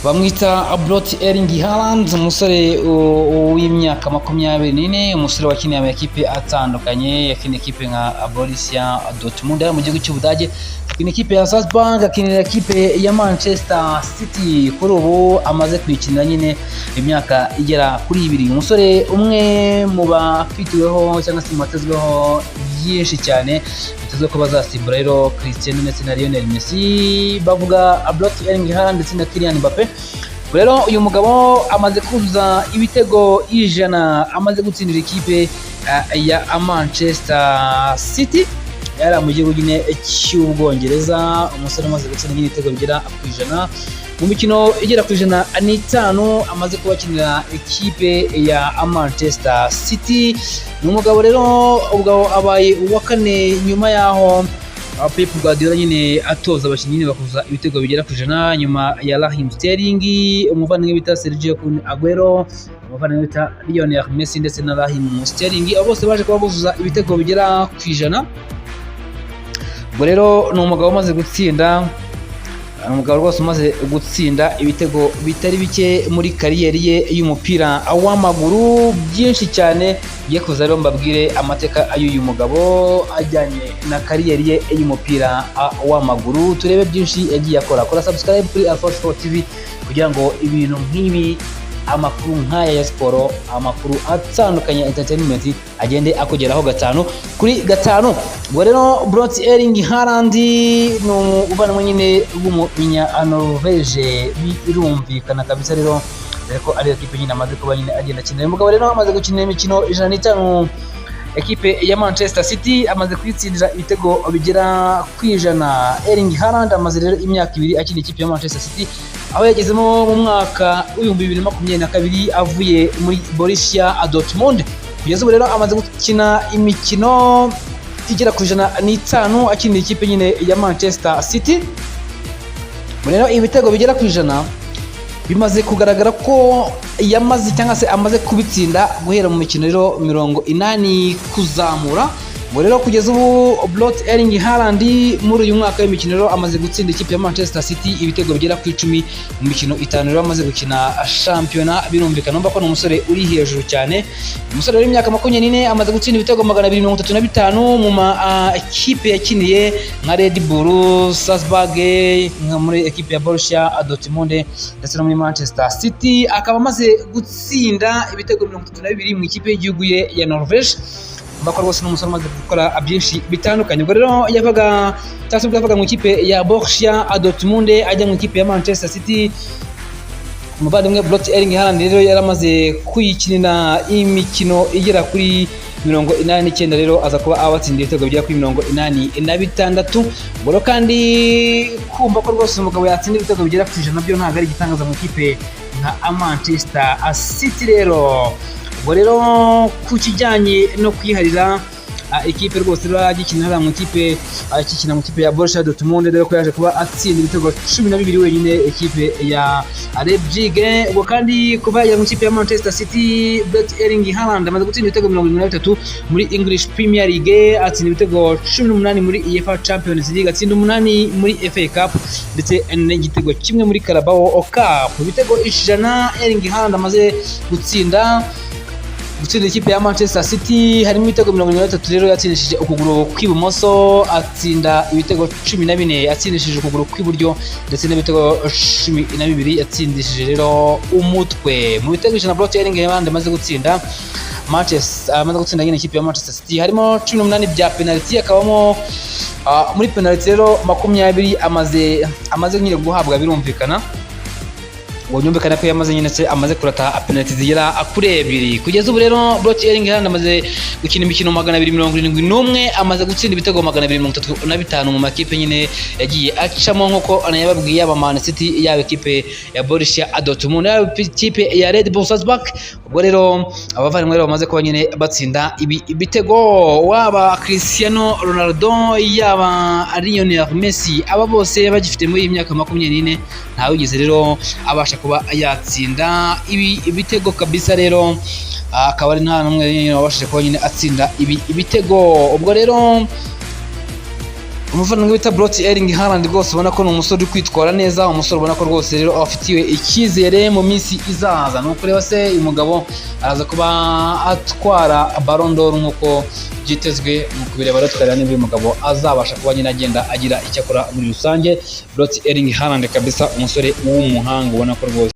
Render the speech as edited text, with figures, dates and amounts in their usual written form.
bamwita Brot Erling Haaland, umusore w'imyaka 24, umusore wakiniye amakipe atandukanye, yakiniye ikipe nka Borussia Dortmund mu gihugu cy'Ubudage, yakiniye ikipe ya Salzburg, akinira ikipe ya Manchester City. Kuri ubu amaze kwikinira nyine imyaka igera kuri 2. Umusore umwe mu bafitiweho cyangwa se matezweho byinshi cyane bitezwe ko bazasimbura rero Cristiano ndetse na Lionel Messi, bavuga Brot Erling Haaland ndetse na Kylian Mbappe. Rero uyu mugabo amaze kuzuza ibitego 100, amaze gutsindira ikipe ya Manchester City yari mu gihugu nyine cy'Ubwongereza. Umusore amaze gutsinda ibitego bigera ku 100 mu mikino igera ku 105 amaze kubakinira ikipe ya Manchester City. Ni umugabo rero ubwo abaye uwa 4 nyuma yaho Pep Guardiola nyine atoza abakinnyi nyine bakuza ibitego bigera ku 100 nyuma ya Raheem Sterling, umuvandimwe bita Sergio Aguero, umuvandimwe bita Lionel Messi ndetse na Raheem Sterling, abo bose baje kuba buzuza ibitego bigera ku 100. Ubwo rero ni umugabo umaze gutsinda, umugabo rwose umaze gutsinda ibitego bitari bike muri kariyeri ye y'umupira w'amaguru, byinshi cyane. Ngiye kuza rero mbabwire amateka y'uyu mugabo ajyanye na kariyeri ye y'umupira w'amaguru, turebe byinshi yagiye akora. Kora subscribe kuri Alpha TV kugira ngo ibintu nk'ibi, amakuru nk'aya ya siporo, amakuru atandukanye ya entertainment agende akugeraho 5 kuri 5. Ubwo rero Brot Erling Haaland ni umuvandimwe nyine w'umunya Norvege, birumvikana kabisa rero ko ari ekipe nyine amaze kuba nyine agenda akinira. Umugabo rero amaze gukina imikino 105 ekipe ya Manchester City, amaze kwitsindira ibitego bigera ku 100. Erling Haaland amaze rero imyaka 2 akina ikipe ya Manchester City, aho yagezemo mu mwaka w'2022 avuye muri Borussia Dortmund. Kugeza ubu rero amaze gukina imikino igera ku 105 akinira ikipe nyine ya Manchester City. Rero ibitego bigera ku 100 bimaze kugaragara ko yamaze cyangwa se amaze kubitsinda guhera mu mikino rero 80 kuzamura. Ngo rero kugeza ubu Brot Erling Haaland muri uyu mwaka w'imikino rero amaze gutsinda ikipe ya Manchester City ibitego bigera ku 10 mu mikino 5 rero amaze gukina shampiyona. Birumvikana ko ni umusore uri hejuru cyane. Umusore w'imyaka 24 amaze gutsinda ibitego 235 mu ekipe yakiniye nka Red Bull Salzburg, nka muri ekipe ya Borussia Dortmund ndetse no muri Manchester City. Akaba amaze gutsinda ibitego 32 mu ikipe y'igihugu ye ya Norvege. Bakora rwose n'umusore umaze gukora byinshi bitandukanye. Ubwo rero yavaga mu ikipe ya Borussia Dortmund ajya mu ikipe ya Manchester City. Umuvandimwe Brot Erling Haaland rero yaramaze kuyikinira imikino igera kuri 89 rero aza kuba abatsindiye ibitego bigera kuri 86. Ubwo kandi kumva ko rwose umugabo yatsinda ibitego bigera ku 100 nabyo ntabwo ari igitangaza mu ikipe nka Manchester City. Rero ubwo rero ku kijyanye no kwiharira ikipe rwose rero agikinira mu ikipe akikina mu ikipe ya Borussia Dortmund, rero ko yaje kuba atsinda ibitego 12 wenyine ekipe ya Leipzig. Ubwo kandi kuba yari mu ikipe ya Manchester City, Brot Erling Haaland amaze gutsinda ibitego 83 muri English Premier League, atsinda ibitego 18 muri UEFA Champions League, atsinda 8 muri FA Cup ndetse n'igitego kimwe muri Carabao Cup. Ibitego 100 Erling Haaland amaze gutsinda ikipe ya Manchester City, harimo ibitego 83 rero yatsindishije ukuguru kw'ibumoso, atsinda ibitego 14 yatsindishije ukuguru kw'iburyo ndetse n'ibitego 12 yatsindishije rero umutwe. Mu bitego 100 Brot Erling Haaland amaze gutsinda nyine ikipe ya Manchester City, harimo 18 bya penalty, akabamo muri penalty rero 20 amaze nyine guhabwa. Birumvikana nyumvikana ko yamaze nyine se amaze kurata penalty zigera kuri 2. Kugeza ubu rero Brot Erling Haaland amaze gukina imikino 271, amaze gutsinda ibitego 235 mu makipe nyine yagiye acamo, nkuko anayababwiye aba Man City, yaba ikipe ya Borussia Dortmund, yaba ikipe ya Red Bull Salzburg. Ubwo rero abavandimwe rero bamaze kuba nyine batsinda ibitego, waba Cristiano Ronaldo yaba Lionel Messi, aba bose bagifite muri imyaka 24 ntawe wigeze rero abasha kuba yatsinda ibitego kabisa. Rero akaba ari nta numwe wabashije kuba nyine atsinda ibitego. Ubwo rero umuvandimwe bita Brot Erling Haaland rwose ubona ko ni umusore uri kwitwara neza, umusore ubona ko rwose rero afitiwe icyizere mu minsi izaza. Ni ukureba se uyu mugabo araza kuba atwara Ballon d'Or nk'uko byitezwe, mu kubireba rero tukareba niba uyu mugabo azabasha kuba nyine agenda agira icyo akora muri rusange. Brot Erling Haaland kabisa umusore w'umuhanga ubona ko rwose